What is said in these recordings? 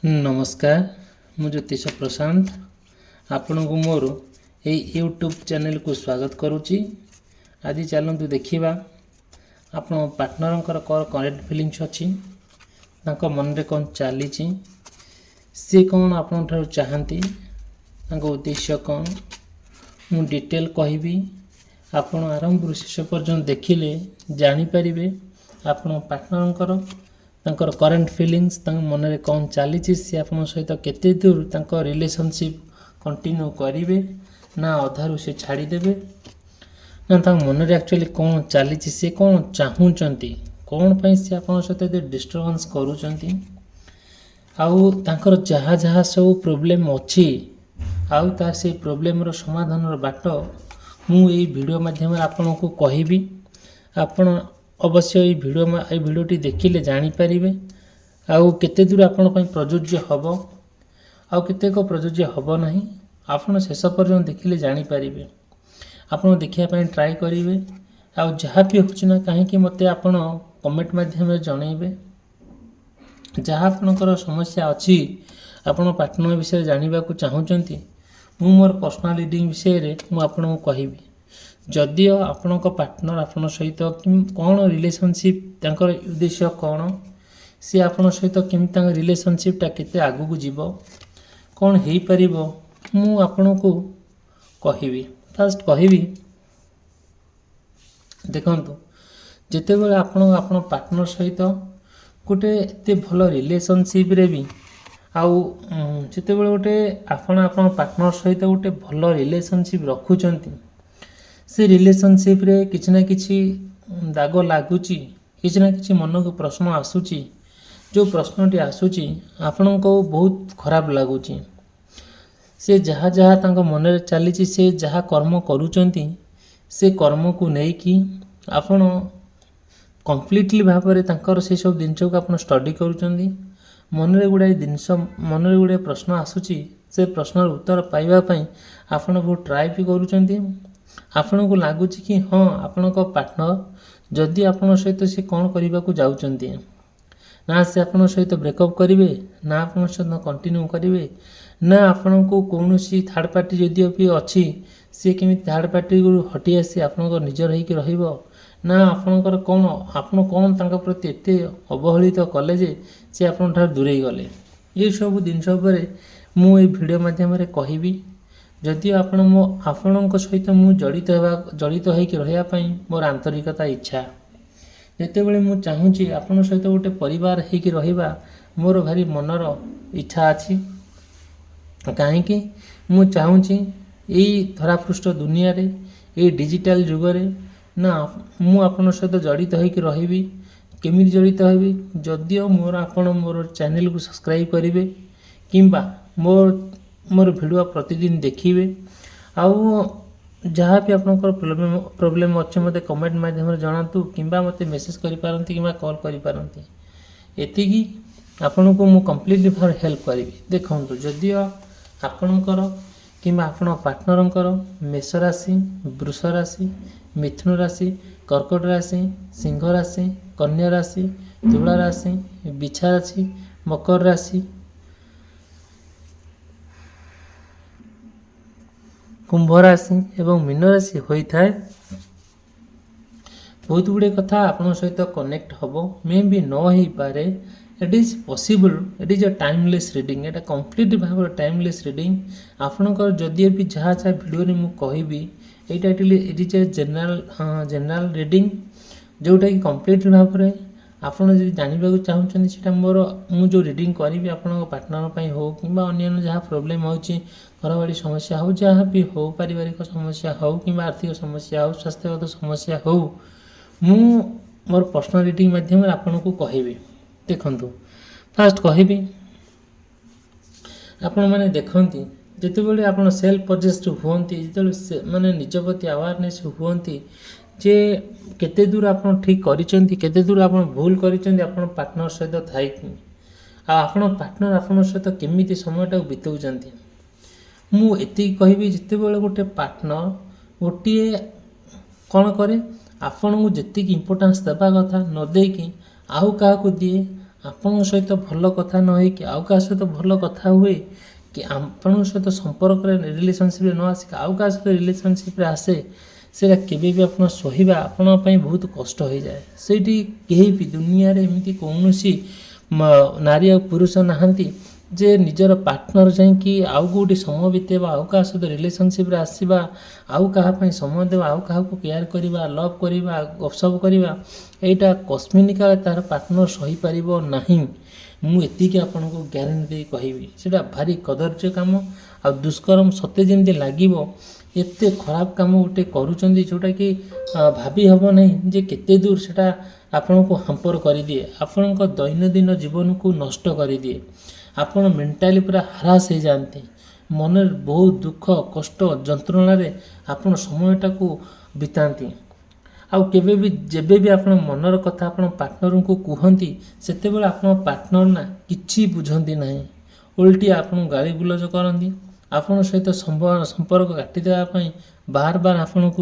नमस्कार मु ज्योतिष प्रशांत आपण को मोर यूट्यूब चैनल को स्वागत करुच्ची। आज चलतु देखा आपण पार्टनर कौन करेक्ट फिलिंग्स अच्छी मन में कौन चली सी कौन आपण चाहती उद्देश्य कौन मु डिटेल कहि आपण आरंभ शेष पर्यंत देखिले जानीपर आपण पार्टनर तांकर करेंट फिलिंग्स मन में कौन चली सी आप सहित केते दूर रिलेशनशिप कंटिन्यू करेंगे ना अधारू से छाड़देवे ना मन में एक्चुअली कौन चली सी कौन चाहूँगी कौन पर सी आप सहित डिस्टर्बेंस करुँच आउर जहाँ जहाँ सब प्रोब्लेम अच्छी आउ तार से प्रोब्लेम समाधान बाट मुझे वीडियो माध्यम आपण को कहबी। आपण अवश्य ये वीडियोटी देखिले जानीपर आउ केते दूर आपण प्रযোज्य हम आउ केतेक प्रযোज्य हम ना आपण शेष पर्यंत देखिले जानीपर आपण देखापी ट्राए करेंगे आउ जहाँ भी होना कहीं मत आपण कमेंट माध्यम जनइबे जहाँ आपणकर समस्या अच्छी आपण पार्टनर विषय जानवा चाहूँगी मु मोर पर्सनल रीडिंग विषय में आपको कहबी जदि आपण पार्टनर आपण सहित कौन रिलेशनशिप उद्देश्य कौन सी आपण सहित केमी रिलेशनशिपटा केते आगु को जीव कौन हो पार मु आपण को कहबी। फास्ट कहबी देखंतु जिते बेले आपण पार्टनर सहित गोटे एते भल रिलेशनशिप रे भी आउ जिते बेले गोटे आपण पार्टनर सहित गोटे भल रिलेशनशिप रखुचंती से रिलेशनशिप रे किछि ना किछि दाग लागुची किछि ना किछि मन को प्रश्न आसुची जो प्रश्नटी आसुची आपण को बहुत खराब लगुची से जहाँ जहाँ तांको मन में चली से जहाँ कर्म करुचंती से कर्म को लेकिन आपण कंप्लीटली भाव में तांकर से सब जिनस को आप स्टडी करुचंती मन में गुड़ाए जिनस मन में गुड़ाए प्रश्न आसुची से प्रश्नर उत्तर पाइबापी आपण बहुत ट्राए भी करुचंती आपण को लगुच कि हाँ आपण पार्टनर जदि आपण सहित से कौन करने को जाऊँच ना से आपण सहित ब्रेकअप करेंगे ना आपण सहित कंटिन्यू करेंगे ना आपण को कौन थर्ड पार्टी जदि भी अच्छी सी केमी थर्ड पार्टी हटि आसी आपणकर निजर होकर रहिबो ना आपणकर कौन आपण कौन तांका प्रति एते अवहेलित कले जे से आपण ठार दूरे गले ये सब जिनस मु ए वीडियो माध्यम कहबी जदि आपण आपण सहित मु जड़ित होकर रही मोर आंतरिकता इच्छा जिते बड़े मु चाहूँगी आपण सहित गोटे परिवार होकर रहिबा मोर भारी मनर इच्छा अच्छी कहीं मु चाहूँगी यही धरापृष्ठ दुनिया रे ये डिजिटल जुग रे ना मु आपण सहित जड़ित होकर रही केमी जड़ित होबी जदिओ मोर आपण मोर चैनल को सब्सक्राइब करेंगे किंबा मोर वीडियो प्रतिदिन देखिए आउ जहाँ भी आपंकर प्रोब्लेम अच्छे मत कमेंट माध्यम जनातु किंबा मते मेसेज करि पारंती किंबा कॉल करि पारंती एतिकी आपण को मु कंप्लीटली भाव हेल्प करी। देखंतु जदिओ आपणकर किंबा आपण पार्टनरंकर मेष राशि वृष राशि मिथुन राशि कर्कट राशि सिंह राशि कन्या राशि तुला राशि बिछा राशि मकर राशि कुंभ राशि एवं मीन राशि होता है बहुत गुड़े कथा आपण सहित कनेक्ट हम मे भी न हो पारे it is possible it is a timeless reading Etah complete भाव टाइमलेस रीडिंग आपणकर जदि भी जहाँ जहाँ वीडियो में कहबी एटा it is a general reading जोटा कि कंप्लीट भाव में आपड़ जब जानवा चाहूँगी से मोर मु जो रीडिंग करी आपण पार्टनर हो कि अन्य जहाँ प्रोब्लेम हो घर बाड़ी समस्या हो जहाँ भी हो पारिवारिक समस्या हो कि आर्थिक समस्या हो स्वास्थ्यगत समस्या हो मु मोर पर्सनल रीडिंग माध्यम आपन को कहबी। देखंतु फास्ट कहबी आपण माने देखंती जिते बड़े आप सेल्फ पजेस्ड हुंती जिते माने निज प्रति अवेयरनेस हुंती जे केते दूर आप ठीक करिसेंती केते दूर आप भूल करिसेंती आपण पार्टनर सहित थाई आपण पार्टनर आपण सहित केमिति समयटा बिताउचंती मु एति कहबी जिते बड़े गोटे पार्टनर गोटे कौन करे आपण को जेतिक इम्पोर्टेंस देवा कथा न देकी आउ क्या दिए ଆପଣଙ୍କ ସହିତ ଭଲ କଥା ନ ହେଇକି ଆଉ କାହା ସହିତ ଭଲ କଥା ହୁଏ କି ଆପଣଙ୍କ ସହିତ ସମ୍ପର୍କରେ ରିଲେସନସିପ୍ରେ ନ ଆସିକି ଆଉ କାହା ସହିତ ରିଲେସନସିପ୍ରେ ଆସେ, ସେଇଟା କେବେ ବି ଆପଣ ସହିବା ଆପଣଙ୍କ ପାଇଁ ବହୁତ କଷ୍ଟ ହୋଇଯାଏ। ସେଇଠି କେହି ବି ଦୁନିଆରେ ଏମିତି କୌଣସି ନାରୀ ଆଉ ପୁରୁଷ ନାହାନ୍ତି ଯେ ନିଜର ପାର୍ଟନର ଯାଇକି ଆଉ କେଉଁଠି ସମୟ ବିତେଇବା, ଆଉ କାହା ସହିତ ରିଲେସନସିପ୍ରେ ଆସିବା, ଆଉ କାହା ପାଇଁ ସମୟ ଦେବା, ଆଉ କାହାକୁ କେୟାର କରିବା, ଲଭ୍ କରିବା, ଗପସପ କରିବା, ଏଇଟା କସ୍ମିନିକାରେ ତା'ର ପାର୍ଟନର ସହିପାରିବ ନାହିଁ। ମୁଁ ଏତିକି ଆପଣଙ୍କୁ ଗ୍ୟାରେଣ୍ଟି ଦେଇ କହିବି। ସେଇଟା ଭାରି କଦର୍ଯ୍ୟ କାମ ଆଉ ଦୁଷ୍କର୍ମ। ସତେ ଯେମିତି ଲାଗିବ ଏତେ ଖରାପ କାମ ଗୋଟେ କରୁଛନ୍ତି, ଯେଉଁଟାକି ଭାବି ହେବ ନାହିଁ ଯେ କେତେ ଦୂର ସେଇଟା ଆପଣଙ୍କୁ ହାମ୍ପର କରିଦିଏ, ଆପଣଙ୍କ ଦୈନନ୍ଦିନ ଜୀବନକୁ ନଷ୍ଟ କରିଦିଏ। ଆପଣ ମେଣ୍ଟାଲି ପୁରା ହ୍ରାସ ହେଇଯାଆନ୍ତି। ମନରେ ବହୁତ ଦୁଃଖ, କଷ୍ଟ, ଯନ୍ତ୍ରଣାରେ ଆପଣ ସମୟଟାକୁ ବିତାନ୍ତି। ଆଉ କେବେ ବି ଯେବେ ବି ଆପଣ ମନର କଥା ଆପଣ ପାର୍ଟନରଙ୍କୁ କୁହନ୍ତି, ସେତେବେଳେ ଆପଣ ପାର୍ଟନର ନା କିଛି ବୁଝନ୍ତି ନାହିଁ, ଓଲଟି ଆପଣଙ୍କୁ ଗାଳି ଗୁଲଜ କରନ୍ତି। ଆପଣଙ୍କ ସହିତ ସମ୍ପର୍କ କାଟିଦେବା ପାଇଁ ବାର ବାର ଆପଣଙ୍କୁ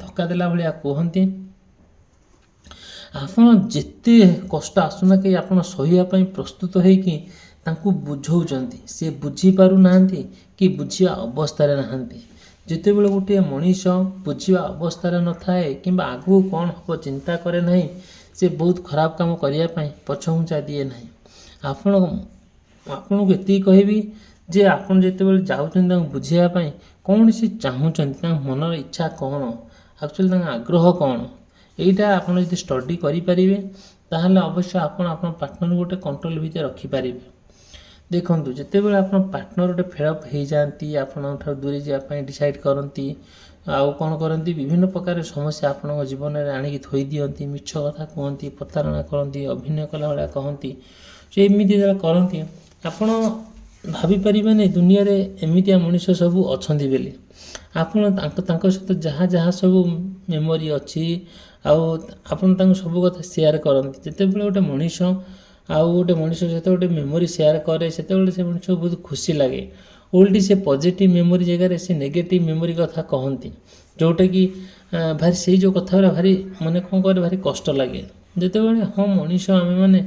ଧକ୍କା ଦେଲା ଭଳିଆ କୁହନ୍ତି। ଆପଣ ଯେତେ କଷ୍ଟ ଆସୁନା କି ଆପଣ ସହିବା ପାଇଁ ପ୍ରସ୍ତୁତ ହେଇକି ତାଙ୍କୁ ବୁଝଉଛନ୍ତି, ସେ ବୁଝିପାରୁନାହାନ୍ତି କି ବୁଝିବା ଅବସ୍ଥାରେ ନାହାନ୍ତି। ଯେତେବେଳେ ଗୋଟିଏ ମଣିଷ ବୁଝିବା ଅବସ୍ଥାରେ ନଥାଏ କିମ୍ବା ଆଗକୁ କ'ଣ ହେବ ଚିନ୍ତା କରେ ନାହିଁ, ସେ ବହୁତ ଖରାପ କାମ କରିବା ପାଇଁ ପଛଘୁଞ୍ଚା ଦିଏ ନାହିଁ। ଆପଣଙ୍କୁ ଏତିକି କହିବି ଯେ ଆପଣ ଯେତେବେଳେ ଯାଉଛନ୍ତି ତାଙ୍କୁ ବୁଝିବା ପାଇଁ, କ'ଣ ସେ ଚାହୁଁଛନ୍ତି, ତାଙ୍କ ମନର ଇଚ୍ଛା କ'ଣ, ଆକ୍ଚୁଆଲି ତାଙ୍କ ଆଗ୍ରହ କ'ଣ, ଏଇଟା ଆପଣ ଯଦି ଷ୍ଟଡି କରିପାରିବେ ତାହେଲେ ଅବଶ୍ୟ ଆପଣ ଆପଣଙ୍କ ପାର୍ଟନରକୁ ଗୋଟେ କଣ୍ଟ୍ରୋଲ ଭିତରେ ରଖିପାରିବେ। ଦେଖନ୍ତୁ, ଯେତେବେଳେ ଆପଣ ପାର୍ଟନର ଗୋଟେ ଫେଡ୍ ହେଇଯାଆନ୍ତି, ଆପଣଙ୍କଠାରୁ ଦୂରେଇ ଯିବା ପାଇଁ ଡିସାଇଡ଼୍ କରନ୍ତି, ଆଉ କ'ଣ କରନ୍ତି, ବିଭିନ୍ନ ପ୍ରକାର ସମସ୍ୟା ଆପଣଙ୍କ ଜୀବନରେ ଆଣିକି ଥୋଇ ଦିଅନ୍ତି, ମିଛ କଥା କୁହନ୍ତି, ପ୍ରତାରଣା କରନ୍ତି, ଅଭିନୟ କଲା ଭଳିଆ କହନ୍ତି। ସେ ଏମିତି ଯେତେବେଳେ କରନ୍ତି, ଆପଣ ଭାବିପାରିବେନି ଦୁନିଆରେ ଏମିତିଆ ମଣିଷ ସବୁ ଅଛନ୍ତି ବୋଲି। ଆପଣ ତାଙ୍କ ସହିତ ଯାହା ଯାହା ସବୁ ମେମୋରି ଅଛି, ଆଉ ଆପଣ ତାଙ୍କୁ ସବୁ କଥା ସେୟାର କରନ୍ତି। ଯେତେବେଳେ ଗୋଟେ ମଣିଷ ଯେତେବେଳେ ଗୋଟେ ମେମୋରି ସେୟାର କରେ, ସେତେବେଳେ ସେ ମଣିଷକୁ ବହୁତ ଖୁସି ଲାଗେ। ଓଲଟି ସେ ପଜିଟିଭ୍ ମେମୋରି ଜାଗାରେ ସେ ନେଗେଟିଭ୍ ମେମୋରି କଥା କହନ୍ତି, ଯେଉଁଟାକି ଭାରି ସେଇ ଯେଉଁ କଥା ଗୁଡ଼ା ଭାରି ମାନେ କ'ଣ କରେ, ଭାରି କଷ୍ଟ ଲାଗେ। ଯେତେବେଳେ ମଣିଷ, ଆମେମାନେ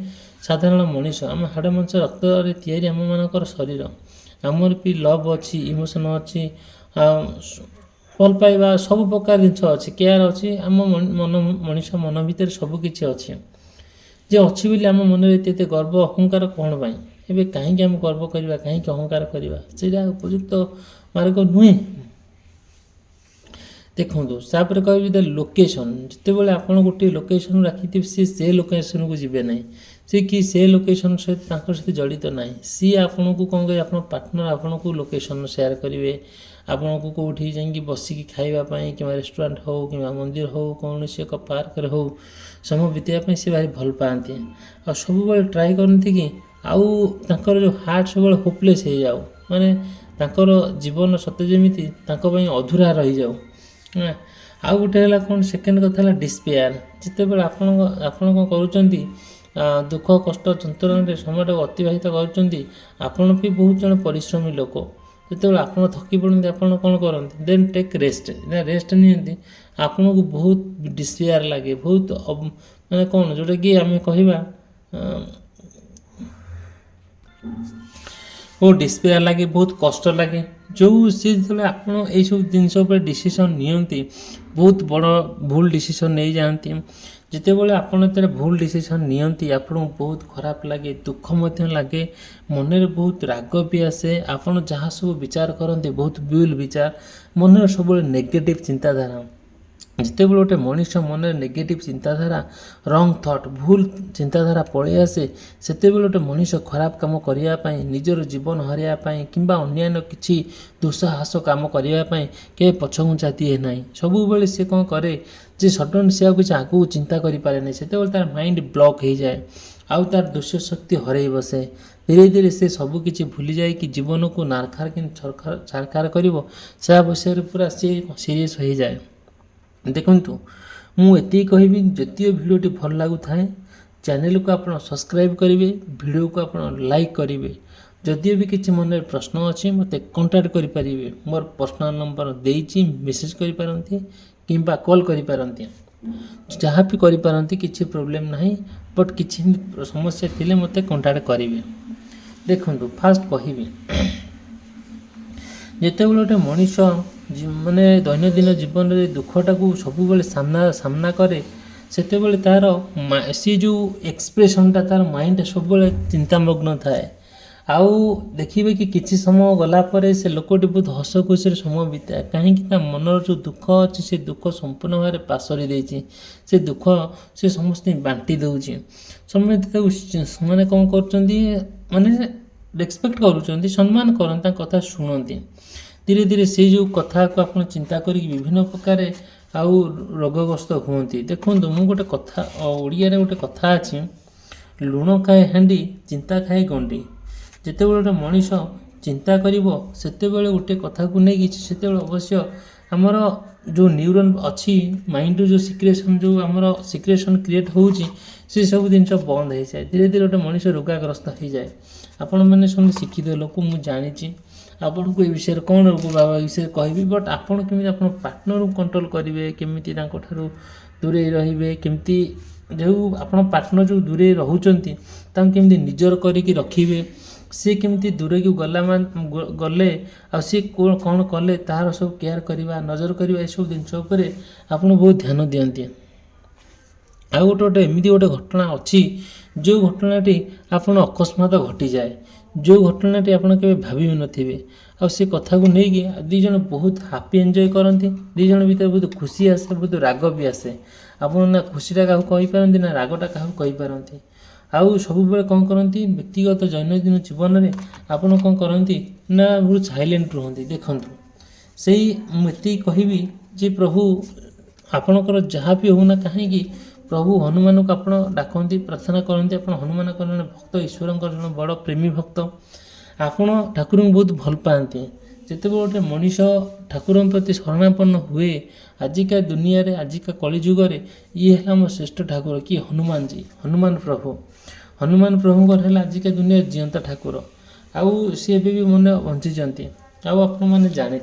ସାଧାରଣ ମଣିଷ, ଆମ ହାଡ଼ ମାଂସ ରକ୍ତରେ ତିଆରି ଆମମାନଙ୍କର ଶରୀର, ଆମର ବି ଲଭ୍ ଅଛି, ଇମୋସନ୍ ଅଛି, ଭଲ ପାଇବା, ସବୁ ପ୍ରକାର ଜିନିଷ ଅଛି, କେୟାର ଅଛି। ଆମ ମଣିଷ ମନ ଭିତରେ ସବୁ କିଛି ଅଛି। ଯେ ଅଛି ବୋଲି ଆମ ମନରେ ଏତେ ଗର୍ବ ଅହଙ୍କାର କ'ଣ ପାଇଁ? ଏବେ କାହିଁକି ଆମେ ଗର୍ବ କରିବା, କାହିଁକି ଅହଙ୍କାର କରିବା? ସେଇଟା ଉପଯୁକ୍ତ ମାର୍ଗ ନୁହେଁ। ଦେଖନ୍ତୁ, ତାପରେ କହିବି ଲୋକେସନ୍। ଯେତେବେଳେ ଆପଣ ଗୋଟିଏ ଲୋକେସନ୍ ରାଖିଥିବେ, ସେ ଲୋକେସନ୍କୁ ଯିବେ ନାହିଁ, ସେ ଲୋକେସନ୍ ସହିତ ତାଙ୍କ ସହିତ ଜଡ଼ିତ ନାହିଁ। ସିଏ ଆପଣଙ୍କୁ କ'ଣ କରିବେ, ଆପଣ ପାର୍ଟନର ଆପଣଙ୍କୁ ଲୋକେସନ୍ ସେୟାର କରିବେ, ଆପଣଙ୍କୁ କେଉଁଠି ଯାଇକି ବସିକି ଖାଇବା ପାଇଁ କିମ୍ବା ରେଷ୍ଟୁରାଣ୍ଟ ହେଉ କିମ୍ବା ମନ୍ଦିର ହେଉ, କୌଣସି ଏକ ପାର୍କରେ ହେଉ ସମୟ ବିତାଇବା ପାଇଁ ସେ ଭାରି ଭଲ ପାଆନ୍ତି। ଆଉ ସବୁବେଳେ ଟ୍ରାଏ କରନ୍ତି କି ଆଉ ତାଙ୍କର ଯେଉଁ ହାର୍ଟ ସବୁବେଳେ ହୋପଲେସ୍ ହେଇଯାଉ, ମାନେ ତାଙ୍କର ଜୀବନ ସତେ ଯେମିତି ତାଙ୍କ ପାଇଁ ଅଧୁରା ରହିଯାଉ। ଆଉ ଗୋଟେ ହେଲା କ'ଣ, ସେକେଣ୍ଡ କଥା ହେଲା ଡିସ୍ପେୟାର। ଯେତେବେଳେ ଆପଣ କ'ଣ କରୁଛନ୍ତି, ଦୁଃଖ, କଷ୍ଟ, ଯନ୍ତ୍ରଣାରେ ସମୟଟାକୁ ଅତିବାହିତ କରୁଛନ୍ତି, ଆପଣ ବି ବହୁତ ଜଣ ପରିଶ୍ରମୀ ଲୋକ। ଯେତେବେଳେ ଆପଣ ଥକି ପଡ଼ନ୍ତି, ଆପଣ କ'ଣ କରନ୍ତି, ଦେନ୍ ଟେକ୍ ରେଷ୍ଟ ନିଅନ୍ତି। ଆପଣଙ୍କୁ ବହୁତ ଡିସ୍ପେୟାର ଲାଗେ, ବହୁତ ମାନେ କ'ଣ, ଯେଉଁଟାକି ଆମେ କହିବା ବହୁତ ଡିସ୍ପେୟାର ଲାଗେ, ବହୁତ କଷ୍ଟ ଲାଗେ। ସେ ଯେତେବେଳେ ଆପଣ ଏଇସବୁ ଜିନିଷ ଉପରେ ଡିସିସନ୍ ନିଅନ୍ତି, ବହୁତ ବଡ଼ ଭୁଲ ଡିସିସନ୍ ନେଇଯାଆନ୍ତି। ଯେତେବେଳେ ଆପଣ ଯେତେବେଳେ ଭୁଲ ଡିସିସନ୍ ନିଅନ୍ତି, ଆପଣଙ୍କୁ ବହୁତ ଖରାପ ଲାଗେ, ଦୁଃଖ ମଧ୍ୟ ଲାଗେ, ମନରେ ବହୁତ ରାଗ ବି ଆସେ। ଆପଣ ଯାହା ସବୁ ବିଚାର କରନ୍ତି, ବହୁତ ଭୁଲ ବିଚାର, ମନରେ ସବୁବେଳେ ନେଗେଟିଭ୍ ଚିନ୍ତାଧାରା। ଯେତେବେଳେ ଗୋଟେ ମଣିଷ ମନରେ ନେଗେଟିଭ୍ ଚିନ୍ତାଧାରା, ରଙ୍ଗ ଥଟ୍, ଭୁଲ ଚିନ୍ତାଧାରା ପଳେଇ ଆସେ, ସେତେବେଳେ ଗୋଟେ ମଣିଷ ଖରାପ କାମ କରିବା ପାଇଁ, ନିଜର ଜୀବନ ହରାଇବା ପାଇଁ କିମ୍ବା ଅନ୍ୟାନ୍ୟ କିଛି ଦୁଃସାହସ କାମ କରିବା ପାଇଁ କେବେ ପଛଘୁଞ୍ଚା ଦିଏ ନାହିଁ। ସବୁବେଳେ ସେ କ'ଣ କରେ ଯେ ସଡନ୍ ସେ ଆଉ କିଛି ଆଗକୁ ଚିନ୍ତା କରିପାରେ ନାହିଁ। ସେତେବେଳେ ତାର ମାଇଣ୍ଡ ବ୍ଲକ୍ ହେଇଯାଏ, ଆଉ ତାର ଦୃଶ୍ୟ ଶକ୍ତି ହରାଇ ବସେ। ଧୀରେ ଧୀରେ ସେ ସବୁ କିଛି ଭୁଲି ଯାଇକି ଜୀବନକୁ ନାରଖାର କେମିତି ଛାରଖାର କରିବ, ସେ ବିଷୟରେ ପୁରା ସେ ସିରିୟସ୍ ହୋଇଯାଏ। ଦେଖନ୍ତୁ, ମୁଁ ଏତିକି କହିବି, ଯଦିଓ ଭିଡ଼ିଓଟି ଭଲ ଲାଗୁଥାଏ, ଚ୍ୟାନେଲକୁ ଆପଣ ସବସ୍କ୍ରାଇବ୍ କରିବେ, ଭିଡ଼ିଓକୁ ଆପଣ ଲାଇକ୍ କରିବେ। ଯଦିଓ ବି କିଛି ମନରେ ପ୍ରଶ୍ନ ଅଛି, ମୋତେ କଣ୍ଟାକ୍ଟ କରିପାରିବେ। ମୋର ପର୍ସନାଲ୍ ନମ୍ବର ଦେଇଛି, ମେସେଜ୍ କରିପାରନ୍ତି କିମ୍ବା କଲ୍ କରିପାରନ୍ତି। ଯାହା ବି କରିପାରନ୍ତି, କିଛି ପ୍ରୋବ୍ଲେମ୍ ନାହିଁ। बट किसी समस्या थिले मते कंटाक्ट करेंगे। देखो फास्ट कहबी जिते गोटे मनीष माने दैनंदिन जीवन में दुखटा को सब सामना करे सेते तार सी जो एक्सप्रेशनटा तार माइंड सब चिंतामग्न थाए। आउ देखिए कि किसी समय गलापर से लोकटी बहुत हस खुशी समय बिताए कहीं मनर जो दुख अच्छे से दुख संपूर्ण भाव पासरी देती से दुख से समस्त बांटी दूसरी समझते मैंने कौन कर माने रेस्पेक्ट करुँच सम्मान करता कथा शुणती धीरे धीरे से जो कथा को आप चिंता कर विभिन्न प्रकार आउ रोगग्रस्त हुंती। देखो मु गोटे कथा ओडिया रे गोटे कथा अच्छी लुण खाए हांडी चिंता खाए गंडी जिते गोटे मनीष चिंता करिवो सेते बेले गोटे कथा को नहीं सेते अवश्य आमर जो न्यूरन अच्छी माइंड जो सिक्रेशन जो आमर सिक्रेशन क्रिएट होउची से सब जिन बंद हो जाए धीरे धीरे गोटे मनीष रोगाग्रस्त हो जाए। आपण मैंने सब शिक्षित लोक मुझे जानी आपन को ये विषय कौन रोग बाबा विषय कहबी बट आपन केमी आपन पार्टनर को कंट्रोल करेंगे केमी दूरे रे केमती जो आपन पार्टनर जो दूरे रोचंती केमी निजर करके रखिए सी केमी दूरे को गले आ सी कौन कले तार सब केयर करवा नजर करवा ये सब जिनस आप बहुत ध्यान दियंती। आ गोटे एमती गोटे घटना अच्छी जो घटनाटी आपन अकस्मात घटी जाए जो घटनाटी आपन के भाभी नथिबे आ से कथा को लेकिन दी जन बहुत हापी एंजॉय करती दी जन भीतर बहुत खुशी आसे बहुत राग भी आसे आपन ना खुशीटा क्या कहींपारती ना रागटा क्या कहींपारती आउ सब कौन करती व्यक्तिगत दैनंदिन जीवन में आपन कौन करती ना बहुत साइलेंट रुहती। देखु से मुझे कहबी जे प्रभु आपणकर जहाँ भी होना कहीं प्रभु हनुमान को आप डाकती प्रार्थना करते आप हनुमान जन भक्त ईश्वर जन बड़ प्रेमी भक्त आपण ठाकुर को बहुत भल पाती जिते गोटे मनीष ठाकुर प्रति शरणापन्न हुए आजिका दुनिया रे आजिका कलिजुगे ये है आम श्रेष्ठ ठाकुर कि हनुमान जी हनुमान प्रभु है आजिका दुनिया जीवंत ठाकुर आउ सी भी मन बंचीचंती आउ आप जानी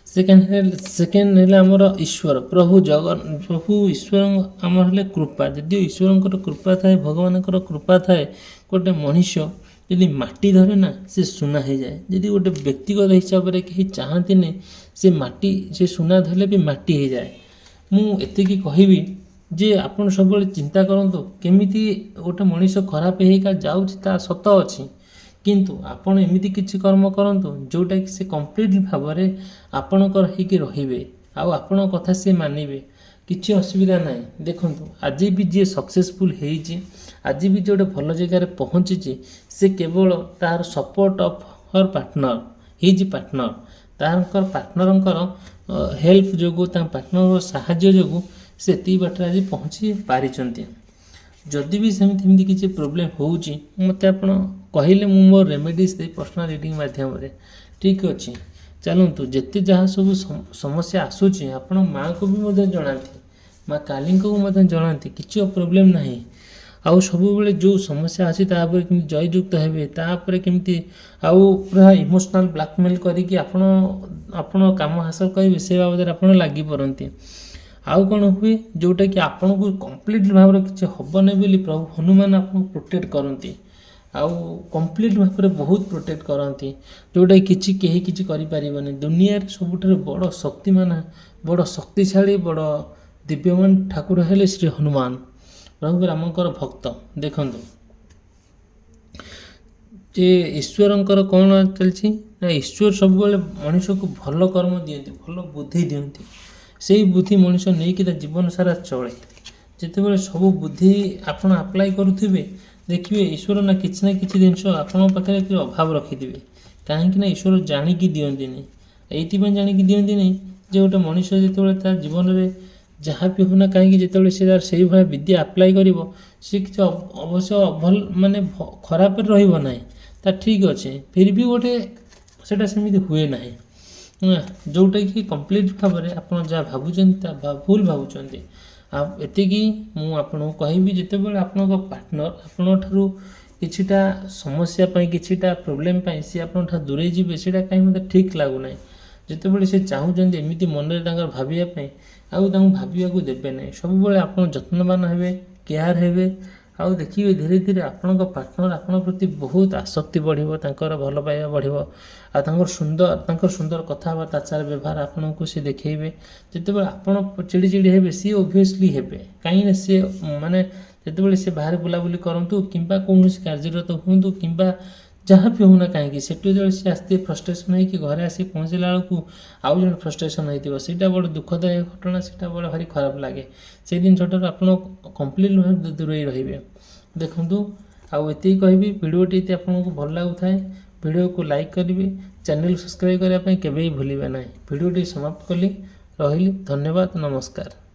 सेकेंड है आमर ईश्वर प्रभु ईश्वर आमर है कृपा जदि ईश्वर कृपा थाए भगवान कृपा थाए गोटे मनीष यदि माटी धरे ना से सुना हो जाए जदि गोटे व्यक्तिगत हिसाब से कहीं चाहती नहीं से माटी से सुना धरले भी माटी हो जाए। मुझे कहबी जे आपन सब चिंता करूँ केमिति गोटे मनीष खराब होगा जाऊँगा सत अच्छी किंतु आपण एमती किसी कर्म करंतु जोटा कि से कंप्लीट भाव में आपणकर होइके रहिबे आउ आपण कथा से मानिबे किसी असुविधा ना। देखु आज भी जी सक्सेसफुल होइछि आज भी जो भल जगार पहुँची से केवल तार support of her partner his partner तार पार्टनर हेल्प जो पार्टनर साहाय्य जो से बाटर आज पहुँची पारिचंती। जदि भी सेमती किसी प्रोब्लेम होउची मते आपण कहले मु मोर रेमेडीज दे पर्सनल रीडिंग माध्यम रे ठीक अच्छे चलतु जिते जहाँ सब समस्या आसूची आपण माँ को भी मदद जनाती माँ काली को मदद जनाती किसी प्रोब्लेम नहीं आउ सब बेले जो समस्या आसी तापर केमती जययुक्त हेबे तापर केमती आउ पूरा इमोशनल ब्लैकमेल करिकि आपण काम हासिल करेंगे से बाबद आपण लगी पड़ती आउ कौन हुए जोटा कि आपन को कंप्लीट भाव में किसी हेनी बोली प्रभु हनुमान आपको प्रोटेक्ट करती आउ कंप्लीट भाव में बहुत प्रोटेक्ट करती जोटा कि कहीं किसी करें दुनिया सबुठ बड़ शक्तिमान बड़ शक्तिशाली बड़ दिव्यमान ठाकुर है श्री हनुमान प्रभु रामकर भक्त। देखु जे ईश्वर कौन चलती ना ईश्वर सब मनीष को भल कर्म दियंती भल बुद्धि दियंती से बुद्धि मनीष नहीं कि जीवन सारा चले जिते बड़े सब बुद्धि आपड़ आप्लाय करुवे देखिए ईश्वर ना कि जिनस पाखे अभाव रखिथे कहीं ईश्वर जाणिकी दियंती नहीं जाणिकी दियंती नहीं जे गोटे मनीष जो जीवन में जहाँ भी होना कहीं जिते से भाई विद्या आप्लाय कर अवश्य भल माने खराब रहा ठीक अच्छे फिर भी गोटे सेटा सेमती हुए ना जोटा कि कंप्लीट भाव में आप भावुं भूल भावुं एतिकी मुझे कहबी जिते बड़े आप पार्टनर आपू किछिटा समस्या किछिटा प्रोब्लेम सी आप दूरे जी से कहीं मतलब ठीक लगुना जिते बड़े से चाहते एमती मन में भावाई ଆଉ ତାଙ୍କୁ ଭାବିବାକୁ ଦେବେ ନାହିଁ। ସବୁବେଳେ ଆପଣ ଯତ୍ନବାନ ହେବେ, କେୟାର ହେବେ, ଆଉ ଦେଖିବେ ଧୀରେ ଧୀରେ ଆପଣଙ୍କ ପାର୍ଟନର ଆପଣଙ୍କ ପ୍ରତି ବହୁତ ଆସକ୍ତି ବଢ଼ିବ, ତାଙ୍କର ଭଲ ପାଇବା ବଢ଼ିବ, ଆଉ ତାଙ୍କର ସୁନ୍ଦର କଥାବାର୍ତ୍ତା, ଆଚାର ବ୍ୟବହାର ଆପଣଙ୍କୁ ସେ ଦେଖେଇବେ। ଯେତେବେଳେ ଆପଣ ଚିଡ଼ିଚିଡ଼ି ହେବେ, ସିଏ ଓଭିୟସଲି ହେବେ, କାହିଁକିନା ସିଏ ମାନେ ଯେତେବେଳେ ସେ ବାହାରେ ବୁଲାବୁଲି କରନ୍ତୁ କିମ୍ବା କୌଣସି କାର୍ଯ୍ୟରତ ହୁଅନ୍ତୁ କିମ୍ବା ଯାହା ବି ହେଉନା କାହିଁକି, ସେଠୁ ଯେତେବେଳେ ସେ ଆସିଥିବେ ଫ୍ରଷ୍ଟ୍ରେସନ୍ ହେଇକି ଘରେ ଆସି ପହଞ୍ଚିଲା ବେଳକୁ ଆଉ ଜଣେ ଫ୍ରଷ୍ଟ୍ରେସନ୍ ହେଇଥିବ, ସେଇଟା ବଡ଼ ଦୁଃଖଦାୟକ ଘଟଣା, ସେଇଟା ବଡ଼ ଭାରି ଖରାପ ଲାଗେ। ସେଇ ଜିନିଷଟାରୁ ଆପଣ କମ୍ପ୍ଲିଟ୍ ଭାବେ ଦୂରେଇ ରହିବେ। ଦେଖନ୍ତୁ, ଆଉ ଏତିକି କହିବି, ଭିଡ଼ିଓଟି ଯଦି ଆପଣଙ୍କୁ ଭଲ ଲାଗୁଥାଏ ଭିଡ଼ିଓକୁ ଲାଇକ୍ କରିବେ, ଚ୍ୟାନେଲ୍ ସବସ୍କ୍ରାଇବ୍ କରିବା ପାଇଁ କେବେ ବି ଭୁଲିବେ ନାହିଁ। ଭିଡ଼ିଓଟି ସମାପ୍ତ କଲି, ରହିଲି, ଧନ୍ୟବାଦ, ନମସ୍କାର।